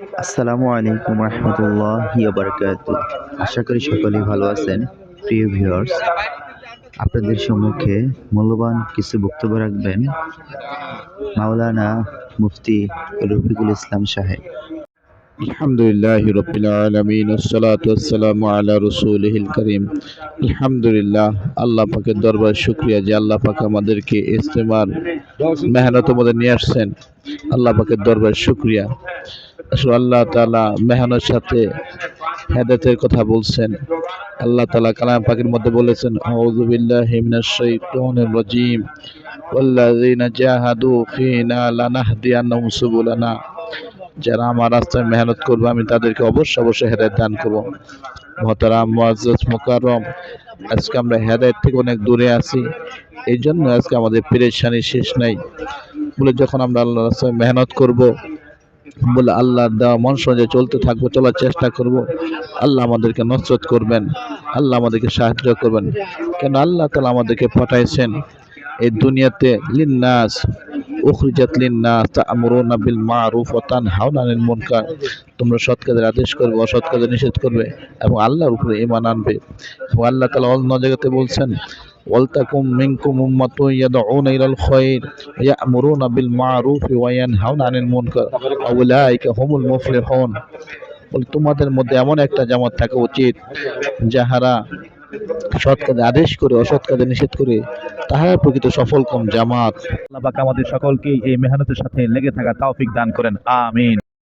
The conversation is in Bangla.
আসসালামু আলাইকুম রহমতুল্লাহি বারাকাতু। আশা করি সকলেই ভালো আছেন। প্রিয় ভিউয়ার্স, আপনাদের সম্মুখে মূল্যবান কিছু বক্তব্য রাখবেন মাওলানা মুফতি রফিকুল ইসলাম সাহেব। আলহামদুলিল্লাহ রব্বিল আলামিন ওয়াসসালাতু ওয়াসসালামু আলা রাসূলিহিল কারীম। আলহামদুলিল্লাহ, আল্লাহ পাকের দরবারে শুকরিয়া যে আল্লাহ পাক আমাদেরকে ইস্তেমার মেহনতের মধ্যে নিয়ে আসছেন। আল্লাহ পাকের দরবারে শুকরিয়া। আসলে আল্লাহ তাআলা মেহনতের সাথে হেদায়েতের কথা বলছেন। আল্লাহ তাআলা কালাম পাকের মধ্যে বলেছেন, আউযু বিল্লাহি মিনাশ শাইতানির রাজীম, ওয়াল্লাযীনা জাহাদু ফীনা লানাহদিয়ান্নাহুম সুবুলানা। যারা আমার রাস্তায় মেহনত করবে আমি তাদেরকে অবশ্যই হেদায়েত দান করব। মহতারাম মুআজ্জাজ মুকাররম, আজকে আমরা হেদায়েত থেকে অনেক দূরে আছি। এই জন্য আজকে আমাদের পেরেশানি শেষ নাই। বলে যখন আমরা আল্লাহর রাস্তায় মেহনত করব, বলে আল্লাহর দেওয়া মনসা অনুযায়ী চলতে থাকবো, চলার চেষ্টা করব, আল্লাহ আমাদেরকে নসরত করবেন, আল্লাহ আমাদেরকে সাহায্য করবেন। কেন আল্লাহ তাআলা আমাদেরকে পাঠাইছেন এই দুনিয়াতে লিন্নাস, উখরিজাত লিন্নাস তা'মুরুনা বিল মা'রুফ ওয়া তানহাউনা আনিল মুনকার। তোমরা সৎ কাজের আদেশ করবে, অসৎ কাজের নিষেধ করবে এবং আল্লাহর উপরে ঈমান আনবে। এবং আল্লাহ তাআলা অন্য জায়গাতে বলছেন, ওয়ালতাকুম মিনকুম উম্মাতুন ইয়াদউনা ইলাল খায়র ওয়া ইয়া'মুরুনা বিল মা'রুফ ওয়া ইয়ানহাউনা আনিল মুনকার ওয়া উলাইকা হুমুল মুফলিহুন। বলে তোমাদের মধ্যে এমন একটা জামাত থাকা উচিত যাহারা সৎ কাজে আদেশ করে, অসৎ কাজে নিষেধ করে, তাহারা প্রকৃত সফলকাম জামাত। আল্লাহ পাক আমাদের সকলকেই এই মেহনতের সাথে লেগে থাকা তৌফিক দান করেন, আমিন।